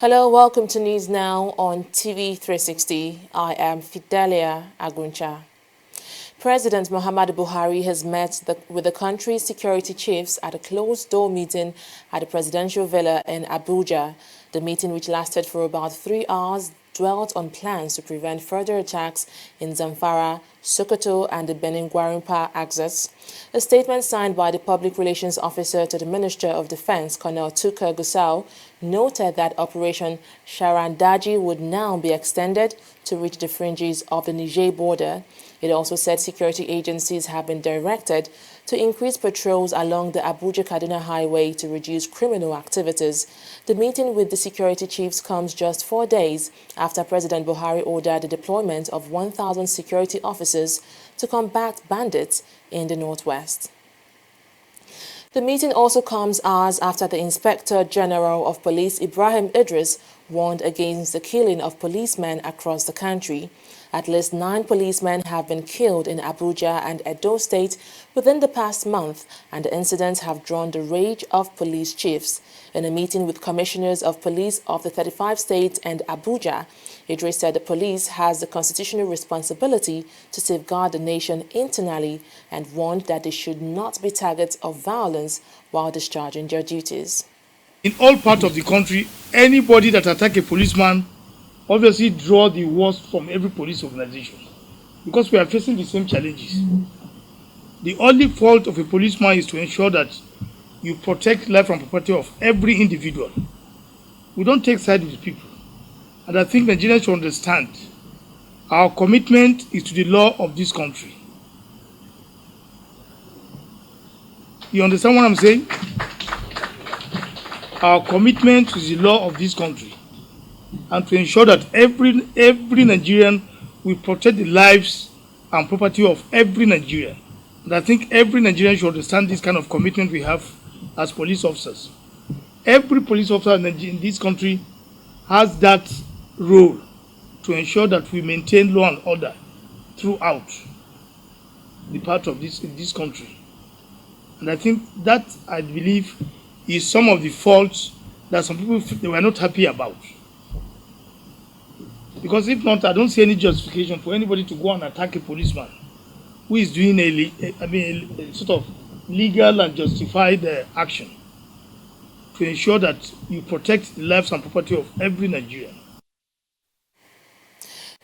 Hello, welcome to News Now on TV360. I am Fidelia Aguncha. President Muhammadu Buhari has met with the country's security chiefs at a closed-door meeting at the presidential villa in Abuja. The meeting, which lasted for about 3 hours, dwelt on plans to prevent further attacks in Zamfara, Sokoto and the Benin-Gwarimpa axis. A statement signed by the public relations officer to the Minister of Defense, Colonel Tukur Gusau, noted that Operation Sharandaji would now be extended to reach the fringes of the Niger border. It also said security agencies have been directed to increase patrols along the Abuja-Kaduna highway to reduce criminal activities. The meeting with the security chiefs comes just 4 days after President Buhari ordered the deployment of 1,000 security officers to combat bandits in the northwest. The meeting also comes hours after the Inspector General of Police, Ibrahim Idris, warned against the killing of policemen across the country. At least 9 policemen have been killed in Abuja and Edo State within the past month, and the incidents have drawn the rage of police chiefs. In a meeting with commissioners of police of the 35 states and Abuja, Idris said the police has the constitutional responsibility to safeguard the nation internally and warned that they should not be targets of violence while discharging their duties. In all parts of the country, anybody that attacks a policeman obviously draw the worst from every police organization because we are facing the same challenges. The only fault of a policeman is to ensure that you protect life and property of every individual. We don't take sides with people. And I think Nigerians should understand our commitment is to the law of this country. You understand what I'm saying? Our commitment is the law of this country, and to ensure that every Nigerian will protect the lives and property of every Nigerian. And I think every Nigerian should understand this kind of commitment we have as police officers. Every police officer in this country has that role to ensure that we maintain law and order throughout the part of this country. And I think that, I believe, is some of the faults that some people they were not happy about. Because if not, I don't see any justification for anybody to go and attack a policeman who is doing a sort of legal and justified action to ensure that you protect the lives and property of every Nigerian.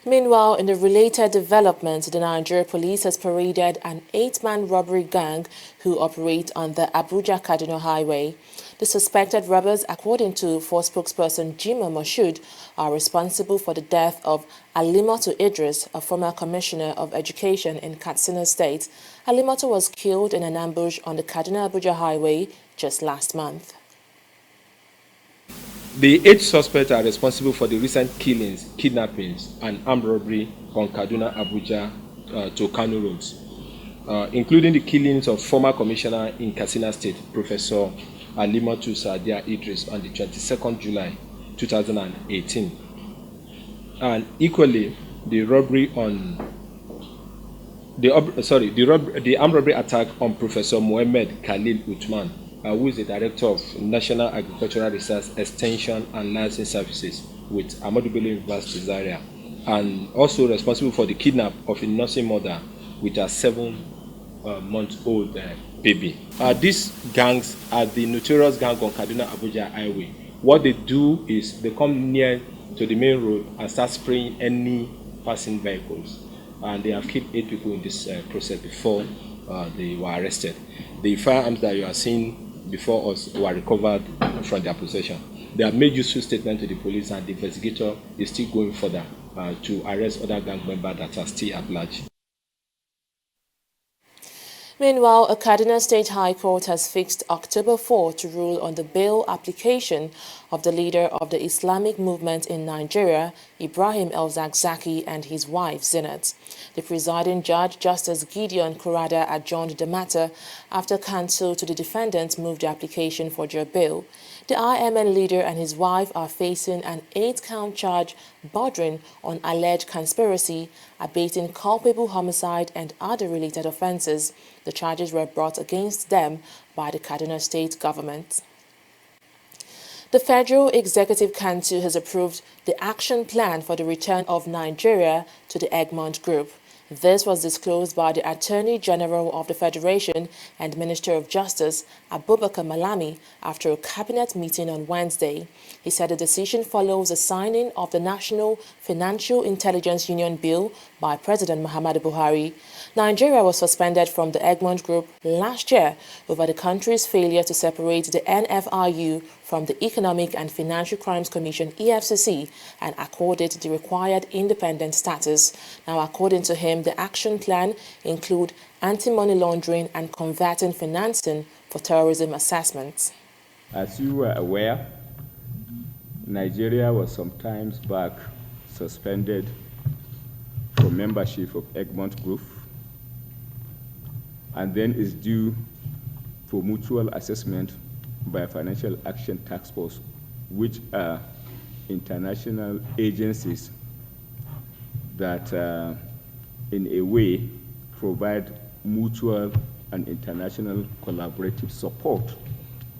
Meanwhile, in a related development, the Nigeria police has paraded an 8-man robbery gang who operate on the Abuja-Kaduna highway. The suspected robbers, according to force spokesperson Jima Moshood, are responsible for the death of Alimoto Idris, a former commissioner of education in Katsina State. Alimoto was killed in an ambush on the Kaduna-Abuja highway just last month. The 8 suspects are responsible for the recent killings, kidnappings, and armed robbery on Kaduna-Abuja to Kano roads, including the killings of former commissioner in Katsina State, Professor Alimoto Sadia Idris, on the 22nd July 2018. And equally, the armed robbery attack on Professor Mohammed Khalil Uthman, who is the Director of National Agricultural Research Extension and Licensing Services with Ahmadu Bello University Zaria, and also responsible for the kidnap of a nursing mother with a 7-month-old baby. These gangs are the notorious gang on Kaduna-Abuja highway. What they do is they come near to the main road and start spraying any passing vehicles. And they have killed 8 people in this process before they were arrested. The firearms that you are seeing before us were recovered from their possession. They have made useful statement to the police, and the investigator is still going further to arrest other gang members that are still at large. Meanwhile, a Kaduna State High Court has fixed October 4 to rule on the bail application of the leader of the Islamic movement in Nigeria, Ibrahim El-Zakzaky, and his wife, Zinat. The presiding judge, Justice Gideon Kurada, adjourned the matter after counsel to the defendants moved the application for their bail. The IMN leader and his wife are facing an 8-count charge bordering on alleged conspiracy, abating culpable homicide, and other related offences. The charges were brought against them by the Kaduna State government. The Federal Executive Council has approved the action plan for the return of Nigeria to the Egmont Group. This was disclosed by the Attorney General of the Federation and Minister of Justice, Abubakar Malami, after a cabinet meeting on Wednesday. He said the decision follows the signing of the National Financial Intelligence Union Bill by President Muhammadu Buhari. Nigeria was suspended from the Egmont Group last year over the country's failure to separate the NFRU from the Economic and Financial Crimes Commission (EFCC) and accorded the required independent status. Now, according to him, the action plan include anti-money laundering and converting financing for terrorism assessments. As you were aware, Nigeria was some time back suspended from membership of Egmont Group, and then is due for mutual assessment by Financial Action Task Force, which are international agencies that in a way provide mutual and international collaborative support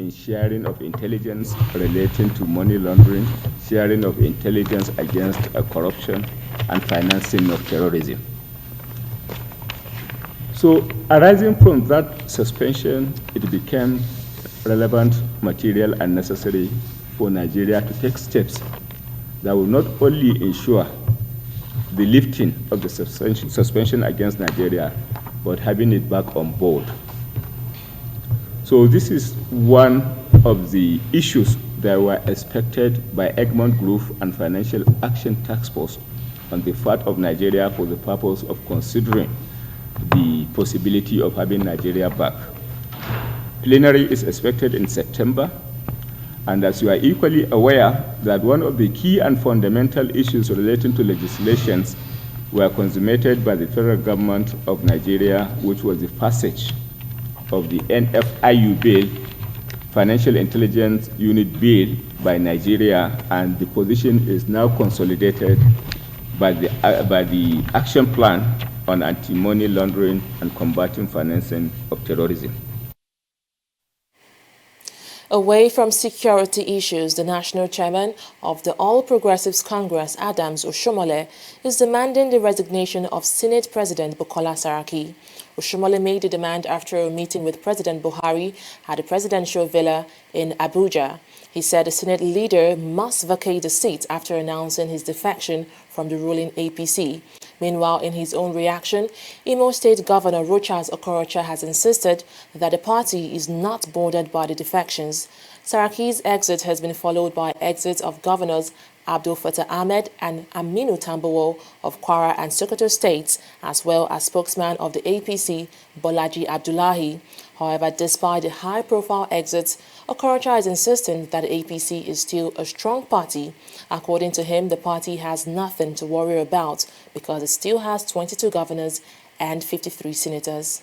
in sharing of intelligence relating to money laundering, sharing of intelligence against corruption, and financing of terrorism. So, arising from that suspension, it became relevant material and necessary for Nigeria to take steps that will not only ensure the lifting of the suspension against Nigeria, but having it back on board. So this is one of the issues that were expected by Egmont Group and Financial Action Task Force on the part of Nigeria for the purpose of considering the possibility of having Nigeria back. Plenary is expected in September, and as you are equally aware that one of the key and fundamental issues relating to legislations were consummated by the federal government of Nigeria, which was the passage of the NFIU bill, Financial Intelligence Unit bill by Nigeria, and the position is now consolidated by the action plan on anti-money laundering and combating financing of terrorism. Away from security issues, the national chairman of the All Progressives Congress, Adams Oshomole, is demanding the resignation of Senate President Bukola Saraki. Oshomole made the demand after a meeting with President Buhari at the presidential villa in Abuja. He said the Senate leader must vacate the seat after announcing his defection from the ruling APC. Meanwhile, in his own reaction, Imo State Governor Rochas Okorocha has insisted that the party is not bordered by the defections. Saraki's exit has been followed by exits of governors Abdul Fattah Ahmed and Aminu Tambuwal of Kwara and Sokoto states, as well as spokesman of the APC, Bolaji Abdullahi. However, despite the high-profile exits, Okorocha is insisting that the APC is still a strong party. According to him, the party has nothing to worry about because it still has 22 governors and 53 senators.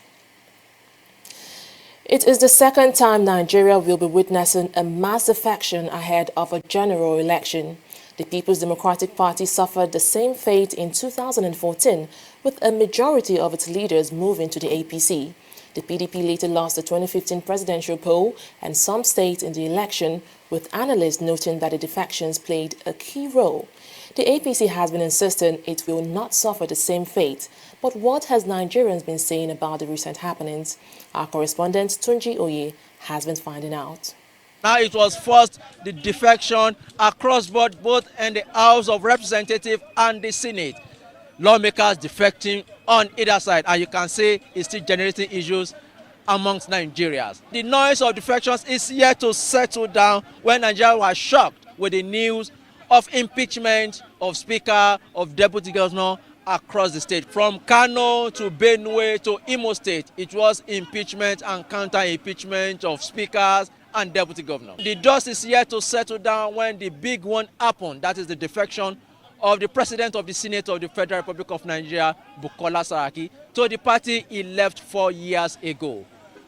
It is the second time Nigeria will be witnessing a mass defection ahead of a general election. The People's Democratic Party suffered the same fate in 2014, with a majority of its leaders moving to the APC. The PDP later lost the 2015 presidential poll and some states in the election, with analysts noting that the defections played a key role. The APC has been insisting it will not suffer the same fate. But what has Nigerians been saying about the recent happenings? Our correspondent Tunji Oye has been finding out. Now it was first the defection across board, both in the House of Representatives and the Senate. Lawmakers defecting on either side, and you can say it's still generating issues amongst Nigerians. The noise of defections is yet to settle down when Nigeria was shocked with the news of impeachment of Speaker, of Deputy Governor, across the state. From Kano to Benue to Imo State, it was impeachment and counter-impeachment of speakers and deputy governor. The dust is yet to settle down when the big one happened, that is the defection of the president of the Senate of the Federal Republic of Nigeria, Bukola Saraki, to the party he left 4 years ago.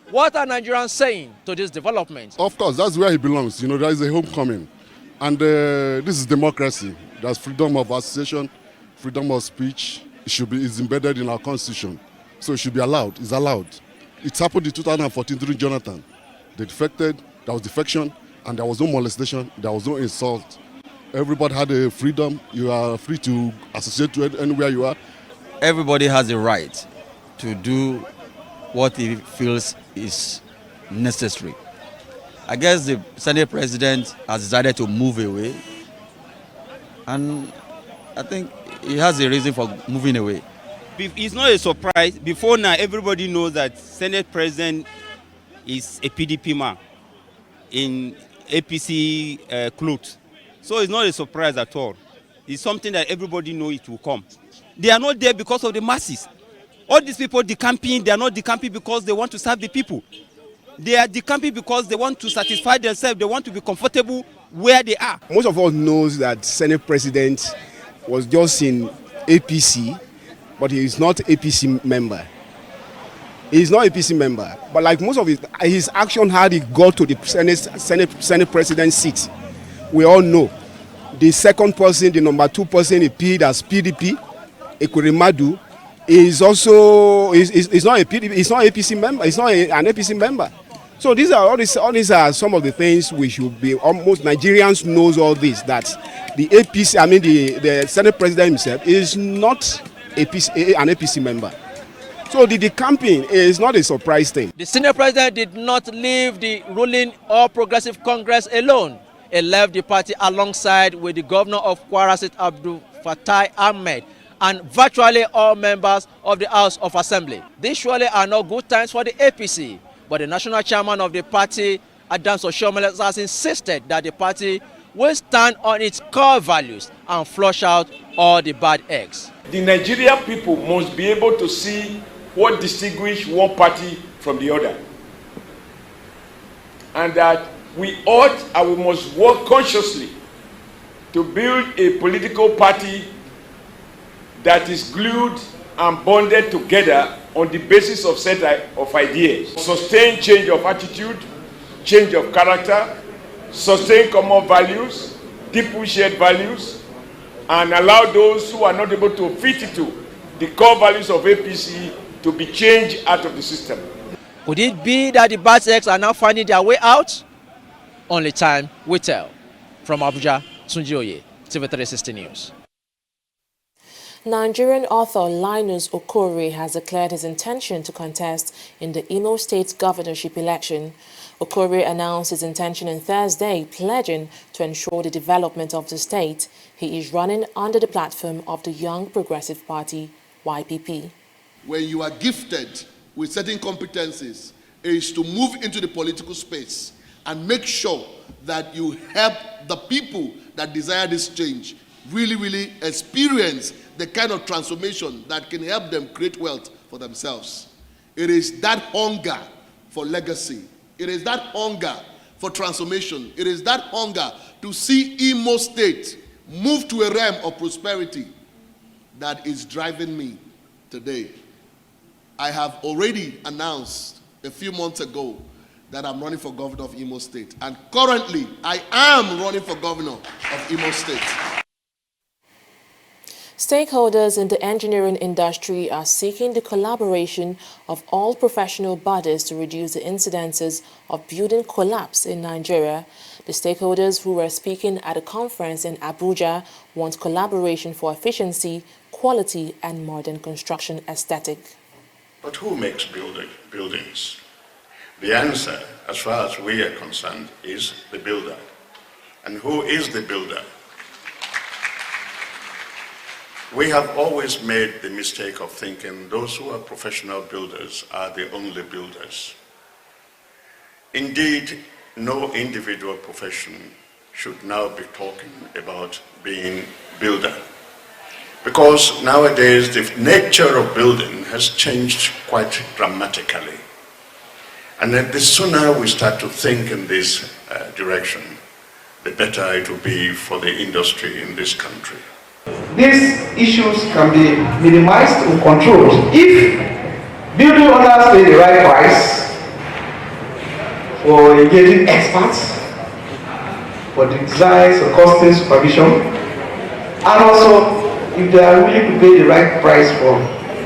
What are Nigerians saying to this development? Of course, that's where he belongs. You know, there is a homecoming. And this is democracy. There's freedom of association, freedom of speech. It's embedded in our constitution. So it should be allowed. It's allowed. It happened in 2014 during Jonathan. They defected, there was defection, and there was no molestation, there was no insult. Everybody had a freedom. You are free to associate to anywhere you are. Everybody has a right to do what he feels is necessary. I guess the Senate president has decided to move away, and I think he has a reason for moving away. It's not a surprise. Before now, everybody knows that Senate president is a PDP man in APC clothes. So it's not a surprise at all. It's something that everybody knows it will come. They are not there because of the masses. All these people decamping, they are not decamping because they want to serve the people. They are decamping because they want to satisfy themselves. They want to be comfortable where they are. Most of us knows that Senate president was just in APC, but he is not APC member. He is not APC member. But like most of his action how he got to the Senate president seat, we all know. The second person, the number 2 person, appeared as PDP, Ekwerimadu, is also is not a PDP, he's not APC member. He's not an APC member. So these are some of the things we should be. Almost Nigerians knows all this, that the APC, I mean the Senate president himself is not an APC member. So the decamping is not a surprise thing. The Senate president did not leave the ruling All Progressive Congress alone. He left the party alongside with the governor of Kwara State, Abdul Fatai Ahmed, and virtually all members of the House of Assembly. These surely are not good times for the APC, but the national chairman of the party, Adams Oshiomhole, has insisted that the party will stand on its core values and flush out all the bad eggs. The Nigerian people must be able to see what distinguishes one party from the other, and that we ought and we must work consciously to build a political party that is glued and bonded together on the basis of set of ideas. Sustain change of attitude, change of character, sustain common values, deeply shared values, and allow those who are not able to fit into the core values of APC to be changed out of the system. Could it be that the bad eggs are now finding their way out? Only time will tell. From Abuja, Tunji Oye, TV360 News. Nigerian author Linus Okorie has declared his intention to contest in the Imo State governorship election. Okorie announced his intention on Thursday, pledging to ensure the development of the state. He is running under the platform of the Young Progressive Party, YPP. When you are gifted with certain competencies, is to move into the political space and make sure that you help the people that desire this change really experience the kind of transformation that can help them create wealth for themselves. It is that hunger for legacy. It is that hunger for transformation. It is that hunger to see Imo State move to a realm of prosperity that is driving me today. I have already announced a few months ago that I'm running for governor of Imo State. And currently, I am running for governor of Imo State. Stakeholders in the engineering industry are seeking the collaboration of all professional bodies to reduce the incidences of building collapse in Nigeria. The stakeholders who were speaking at a conference in Abuja want collaboration for efficiency, quality, and modern construction aesthetic. But who makes buildings? The answer, as far as we are concerned, is the builder. And who is the builder? We have always made the mistake of thinking those who are professional builders are the only builders. Indeed, no individual profession should now be talking about being builder. Because nowadays the nature of building has changed quite dramatically. And then the sooner we start to think in this direction, the better it will be for the industry in this country. These issues can be minimized or controlled if building owners pay the right price for engaging experts for the designs or costing supervision, and also if they are willing to pay the right price for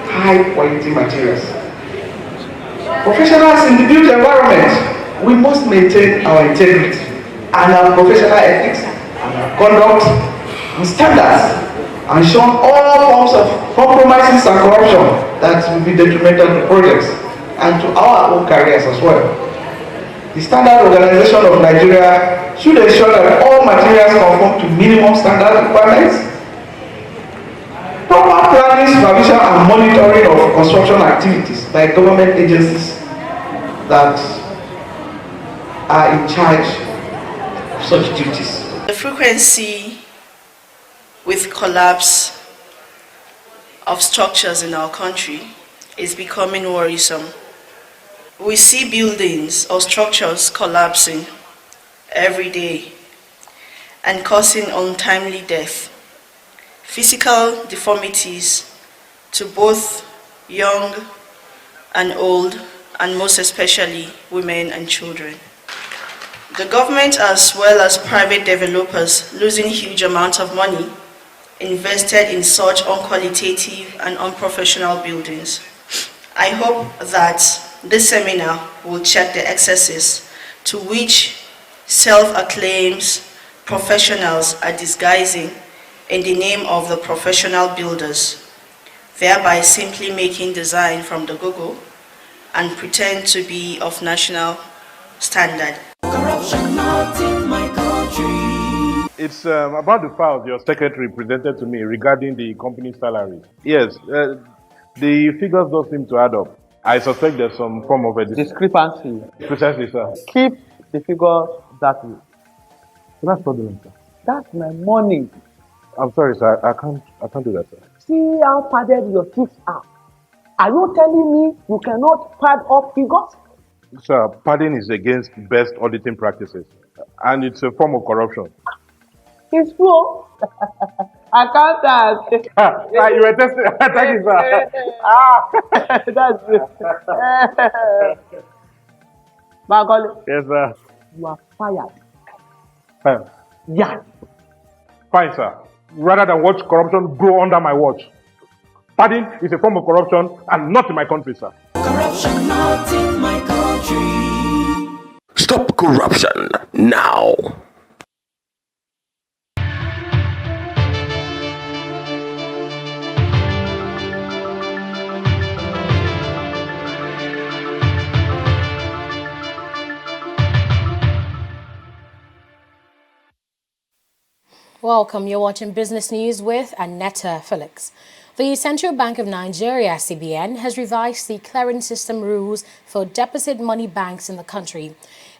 high quality materials. Professionals in the built environment, we must maintain our integrity and our professional ethics and our conduct and standards, and shun all forms of compromises and corruption that will be detrimental to projects and to our own careers as well. The Standard Organization of Nigeria should ensure that all materials conform to minimum standard requirements. Proper planning, supervision and monitoring of construction activities by government agencies that are in charge of such duties. The frequency with collapse of structures in our country is becoming worrisome. We see buildings or structures collapsing every day and causing untimely death, physical deformities to both young and old, and most especially women and children. The government as well as private developers losing huge amounts of money invested in such unqualitative and unprofessional buildings. I hope that this seminar will check the excesses to which self-acclaimed professionals are disguising in the name of the professional builders, thereby simply making design from the Google and pretend to be of national standard. Corruption not in my country. It's about the files your secretary presented to me regarding the company salary. Yes, the figures don't seem to add up. I suspect there's some form of a discrepancy. Precisely, sir. Keep the figures that way. So that's fraudulent, sir. That's my money. I'm sorry, sir. I can't do that, sir. See how padded your chips are. Are you telling me you cannot pad up figures? Sir, padding is against best auditing practices, and it's a form of corruption. It's true. Accountant. You were testing. Thank you, sir. That's it. Bagole. Yes, sir. You are fired. Fine. Yeah. Fine, sir. Rather than watch corruption grow under my watch. Padding is a form of corruption and not in my country, sir. Corruption not in my country. Stop corruption now. Welcome, you're watching Business News with Annetta Felix. The Central Bank of Nigeria, CBN, has revised the clearing system rules for deposit money banks in the country.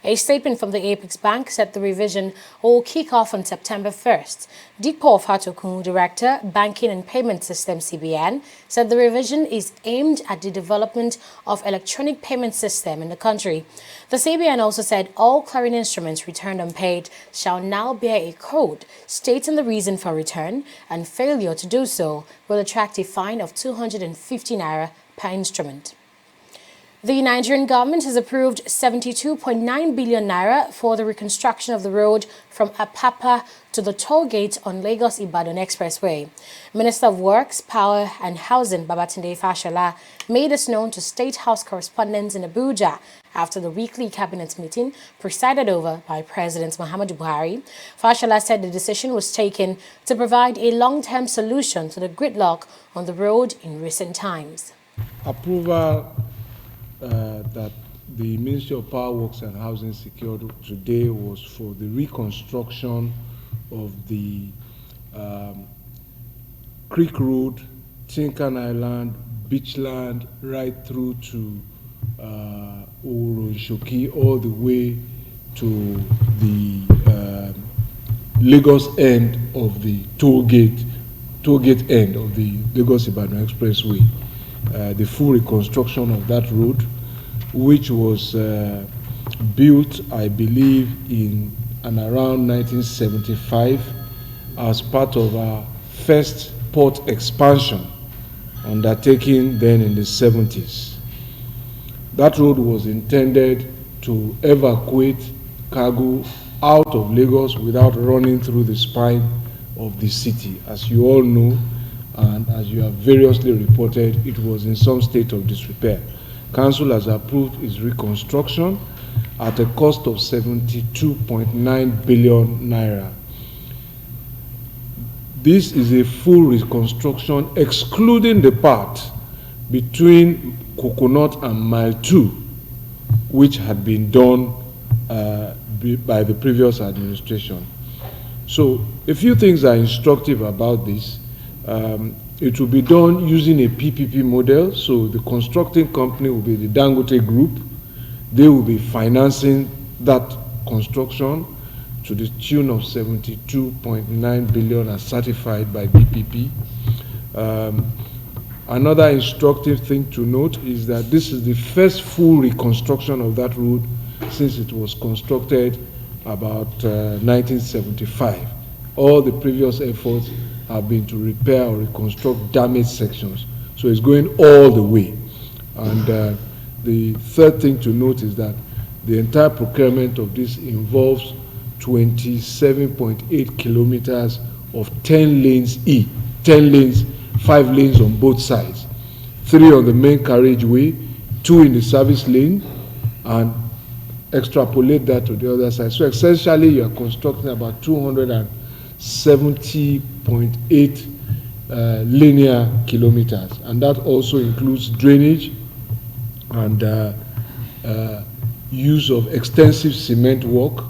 A statement from the Apex Bank said the revision will kick off on September 1st. Dipo Fatokun, Director, Banking and Payment System, CBN, said the revision is aimed at the development of electronic payment system in the country. The CBN also said all clearing instruments returned unpaid shall now bear a code stating the reason for return, and failure to do so will attract a fine of 250 naira per instrument. The Nigerian government has approved 72.9 billion naira for the reconstruction of the road from Apapa to the toll gate on Lagos-Ibadan Expressway. Minister of Works, Power and Housing Babatunde Fashola made this known to State House correspondents in Abuja after the weekly cabinet meeting presided over by President Muhammadu Buhari. Fashola said the decision was taken to provide a long-term solution to the gridlock on the road in recent times. Approval that the Ministry of Power, Works and Housing secured today was for the reconstruction of the Creek Road, Tinkan Island, Beachland, right through to Oronshoki, all the way to the Lagos end of the toll gate toll gate end of the Lagos-Ibadan Expressway, the full reconstruction of that road, which was built, I believe, in and around 1975 as part of our first port expansion undertaken then in the 70s. That road was intended to evacuate cargo out of Lagos without running through the spine of the city. As you all know, and as you have variously reported, it was in some state of disrepair. Council has approved its reconstruction at a cost of 72.9 billion naira. This is a full reconstruction excluding the part between Coconut and Mile 2, which had been done by the previous administration. So a few things are instructive about this. It will be done using a PPP model, so the constructing company will be the Dangote Group. They will be financing that construction to the tune of 72.9 billion as certified by BPP. Another instructive thing to note is that this is the first full reconstruction of that road since it was constructed about 1975. All the previous efforts have been to repair or reconstruct damaged sections. So it's going all the way. And the third thing to note is that the entire procurement of this involves 27.8 kilometers of 10 lanes each, 10 lanes, 5 lanes on both sides, 3 on the main carriageway, 2 in the service lane, and extrapolate that to the other side. So essentially you are constructing about 270.8 linear kilometers, and that also includes drainage and use of extensive cement work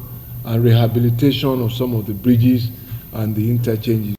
and rehabilitation of some of the bridges and the interchanges.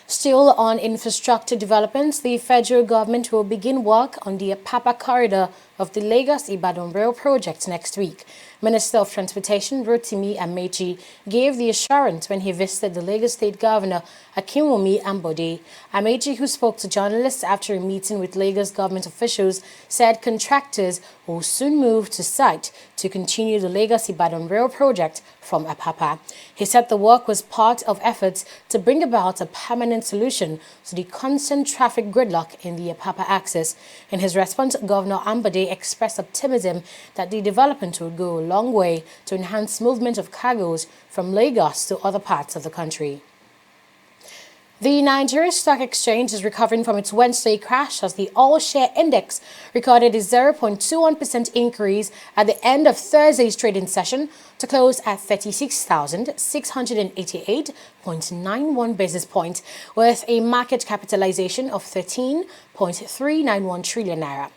Still on infrastructure developments, the federal government will begin work on the Apapa corridor of the Lagos-Ibadan rail project next week. Minister of Transportation Rotimi Amechi gave the assurance when he visited the Lagos State Governor Akinwumi Ambode. Amechi, who spoke to journalists after a meeting with Lagos government officials, said contractors will soon move to site to continue the Lagos-Ibadan rail project from Apapa. He said the work was part of efforts to bring about a permanent solution to the constant traffic gridlock in the Apapa axis. In his response, Governor Ambode expressed optimism that the development will go a long way to enhance movement of cargoes from Lagos to other parts of the country. The Nigeria Stock Exchange is recovering from its Wednesday crash as the all-share index recorded a 0.21% increase at the end of Thursday's trading session to close at 36,688.91 basis points, with a market capitalization of 13.391 trillion naira.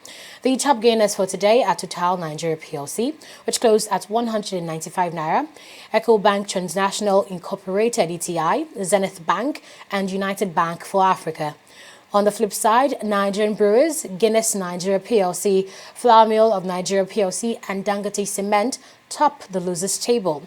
The top gainers for today are Total Nigeria PLC, which closed at 195 naira, Ecobank Transnational Incorporated ETI, Zenith Bank, and United Bank for Africa. On the flip side, Nigerian Brewers, Guinness Nigeria PLC, Flour Mill of Nigeria PLC, and Dangote Cement top the losers table.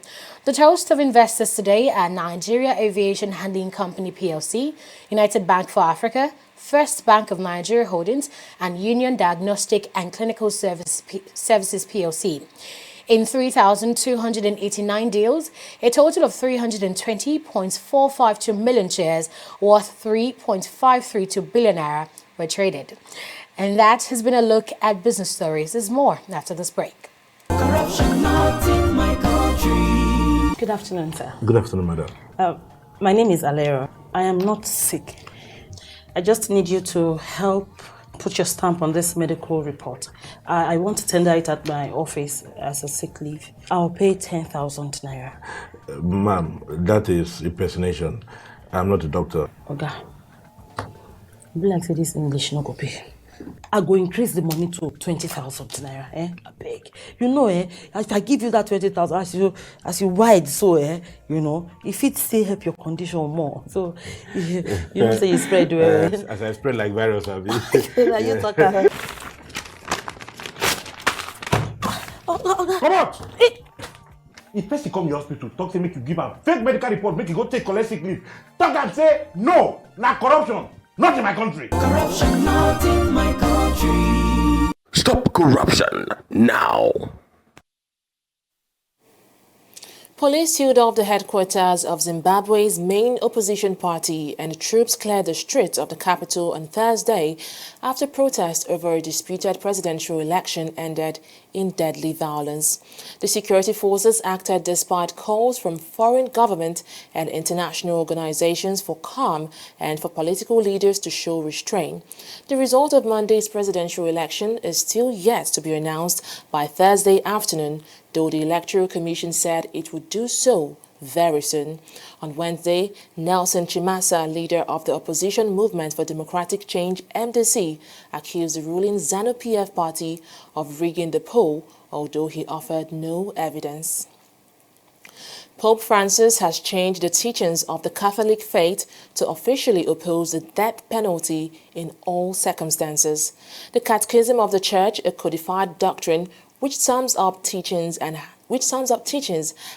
The toast of investors today are Nigeria Aviation Handling Company PLC, United Bank for Africa, First Bank of Nigeria Holdings, and Union Diagnostic and Clinical Services PLC. In 3,289 deals, a total of 320.452 million shares worth 3.532 billion naira were traded. And that has been a look at business stories. There's more after this break. Corruption not in my country. Good afternoon, sir. Good afternoon, madam. My name is Alera. I am not sick. I just need you to help put your stamp on this medical report. I want to tender it at my office as a sick leave. I'll pay 10,000 naira. Ma'am, that is impersonation. I'm not a doctor. Oga, be like say this English no go pay. I go increase the money to 20,000 naira. I beg. You know, if I give you that 20,000, as you wide, so you know, if it still help your condition more. So you know, say you spread well. As I spread like virus, I'll be. You talk. Come out! If person person come your hospital, talk say make you give am fake medical report, make you go take collect sick leave. Talk am say no, na corruption, not in my country. Corruption not in my country. Stop corruption now. Police sealed off the headquarters of Zimbabwe's main opposition party and the troops cleared the streets of the capital on Thursday after protests over a disputed presidential election ended in deadly violence. The security forces acted despite calls from foreign government and international organizations for calm and for political leaders to show restraint. The result of Monday's presidential election is still yet to be announced by Thursday afternoon, though the Electoral Commission said it would do so very soon. On Wednesday, Nelson Chimasa, leader of the opposition Movement for Democratic Change (MDC), accused the ruling ZANU-PF party of rigging the poll, although he offered no evidence. Pope Francis has changed the teachings of the Catholic faith to officially oppose the death penalty in all circumstances. The Catechism of the Church, a codified doctrine which sums up teachings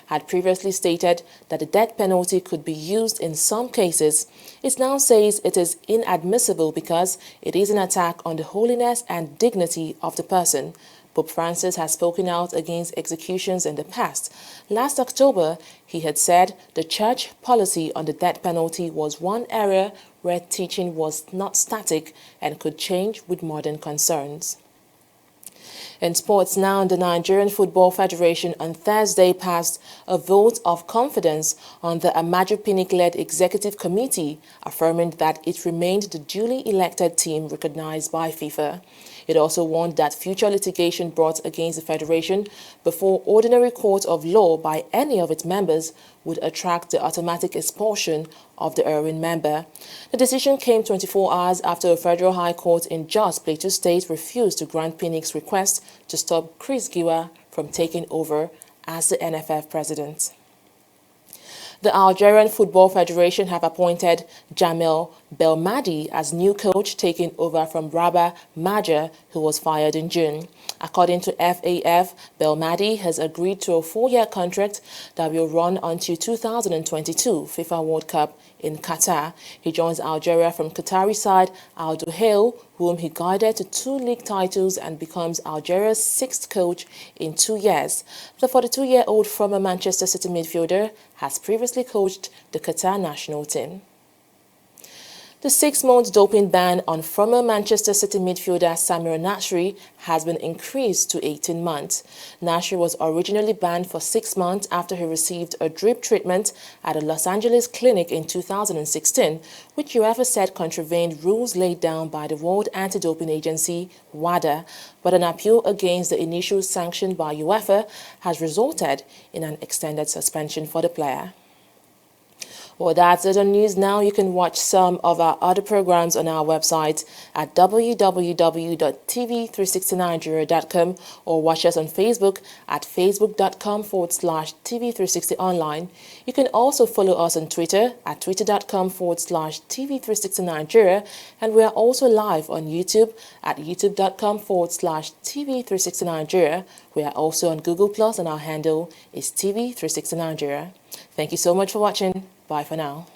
had previously stated that the death penalty could be used in some cases. It now says it is inadmissible because it is an attack on the holiness and dignity of the person. Pope Francis has spoken out against executions in the past. Last October, he had said the church policy on the death penalty was one area where teaching was not static and could change with modern concerns. In sports now, the Nigerian Football Federation on Thursday passed a vote of confidence on the Amaju Pinnick-led executive committee, affirming that it remained the duly elected team recognized by FIFA. It also warned that future litigation brought against the federation before ordinary court of law by any of its members would attract the automatic expulsion of the erring member. The decision came 24 hours after a federal high court in Jos, Plateau State refused to grant Pinnick's request to stop Chris Giwa from taking over as the NFF president. The Algerian Football Federation have appointed Jamel Belmadi as new coach, taking over from Rabah Majer, who was fired in June. According to FAF, Belmadi has agreed to a 4-year contract that will run until 2022 FIFA World Cup in Qatar. He joins Algeria from Qatari side Al Duhail, whom he guided to 2 league titles, and becomes Algeria's 6th coach in 2 years. The 42-year-old former Manchester City midfielder has previously coached the Qatar national team. The 6-month doping ban on former Manchester City midfielder Samir Nasri has been increased to 18 months. Nasri was originally banned for 6 months after he received a drip treatment at a Los Angeles clinic in 2016, which UEFA said contravened rules laid down by the World Anti-Doping Agency, WADA, but an appeal against the initial sanction by UEFA has resulted in an extended suspension for the player. Well, that's it on News Now. You can watch some of our other programs on our website at www.tv360nigeria.com or watch us on Facebook at facebook.com/TV360online. You can also follow us on Twitter at twitter.com/TV360Nigeria, and we are also live on YouTube at youtube.com/TV360Nigeria. We are also on Google Plus, and our handle is TV360Nigeria. Thank you so much for watching. Bye for now.